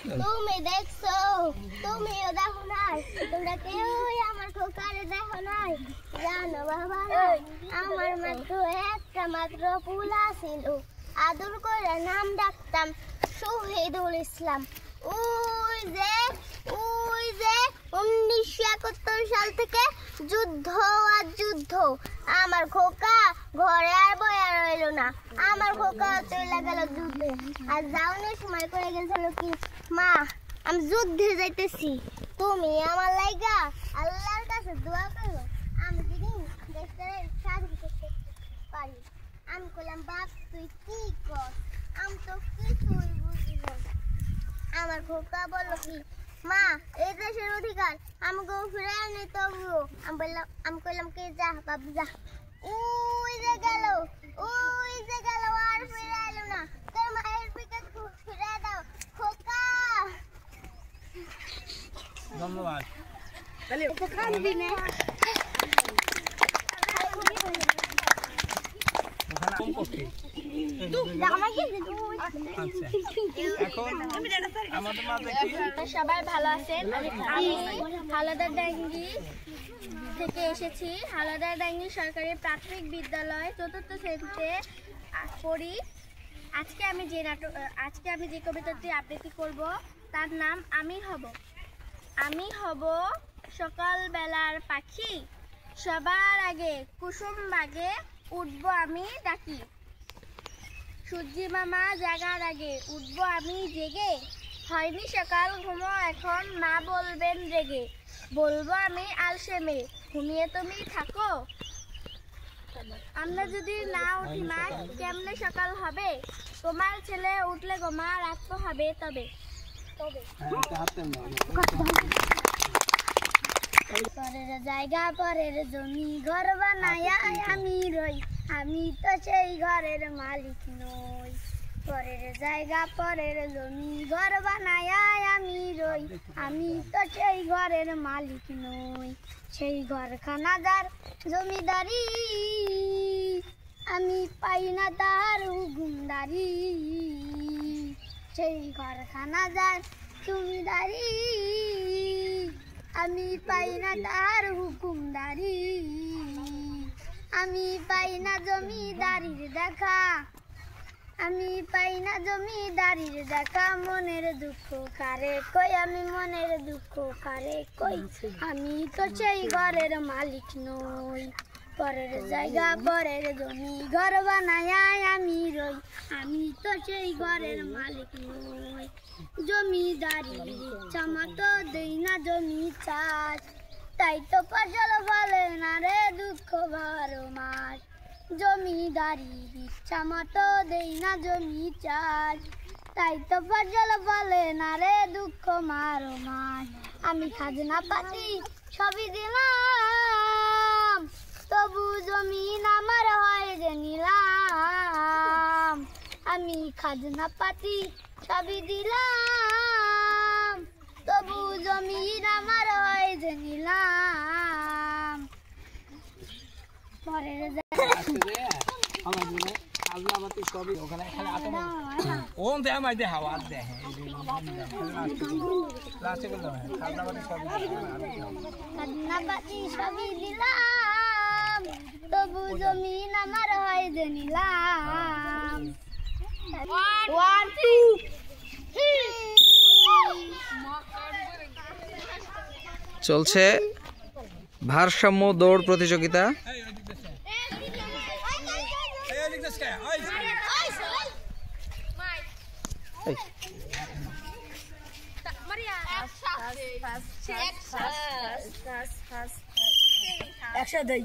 তুমি দেখছো, তুমিও দেখো নাই, তোমরা কেউই আমার খোকারে দেখো নাই। জানো বাবা, আমার মাত্র একটা মাত্র পোলা ছিল, আদর করে নাম ডাকতাম শহীদুল ইসলাম। ওই যে 1971 সাল থেকে যুদ্ধ আর যুদ্ধ, আমার খোকা ঘরে আর বয়া রইল না, আমার খোকা চলে গেল যুদ্ধে। আর যাওয়ানোর সময় করে গেছিল কি, মা আমি যুদ্ধে যাইতেছি, তুমি আমার লাইগা আল্লাহর কাছে দোয়া করো আমি যদি দেশের স্বাধীন করতে পারি। আমি কইলাম, বাপ তুই কি কর, আমি তো কিছুই বুঝি না। আমার খোকা বলল কি, মা এই দেশের অধিকার আমাকে ফিরে আনি তবুও। আমি কইলাম কি, যা বাপ যা। ওই যে গেল আর ফিরে এলো না, তোর মায়ের পিঠে ফিরে দাও খোকা। ধন্যবাদ। সবাই ভালো আছেন? আমি হালদার ডাঙ্গি থেকে এসেছি। হালদার ডাঙ্গি সরকারি প্রাথমিক বিদ্যালয় 4th শ্রেণীতে পড়ি। আজকে আমি যে কবিতাটি আবৃত্তি করব তার নাম আমি হব। আমি হব সকালবেলার পাখি, সবার আগে কুসুম বাগে উঠবো আমি ডাকি। সূর্যি মামা জাগার আগে উঠবো আমি জেগে, হয়নি সকাল ঘুমো এখন মা বলবেন রেগে। বলবো আমি আলসেমে, ঘুমিয়ে তুমি থাকো। আমরা যদি না উঠি মা কেমনে সকাল হবে, তোমার ছেলে উঠলে গো মা রাত হবে তবে। পরের জায়গা পরের জমি ঘর বানায়া আমি রই, আমি তো সেই ঘরের মালিক নই। পরের জায়গা পরের জমি ঘর বানায়া আমি রই, আমি তো সেই ঘরের মালিক নই। সেই ঘরখানা যার জমিদারি, আমি পাই না তার হুকুমদারি। সেই ঘরখানা যার জমিদারি, আমি পাই না তার হুকুমদারি। আমি পাই না জমিদারির দেখা, আমি পাই না জমিদারির দেখা। মনের দুঃখ কারে কই, আমি মনের দুঃখ কারে কই, আমি তো সেই ঘরের মালিক নই। পরের জায়গা পরের জমি ঘর বানায়া আমি রই, আমি তো সেই ঘরের মালিক নই। জমিদারির ইচ্ছা মতো দেই না জমি চাষ, তাই তো ফসল ফলে না রে দুঃখ 12 মাস। জমিদারির ইচ্ছা মতো দেই না জমি চাষ, তাই তো ফসল ফলে না রে দুঃখ 12 মাস। আমি খাজনা পাতি সবই দিলাম, তবু জমিন আমার হয় যে নিলাম। আমি খাজনা পাতি সবই দিলাম, তবু জমিন আমার হয় যে নিলাম। পরের খাজনাপাতি সবই দিলাম, তবু জমিন আমার হয় যে নিলাম। 1 2 চলছে ভারসাম্য দৌড় প্রতিযোগিতা। একসাথে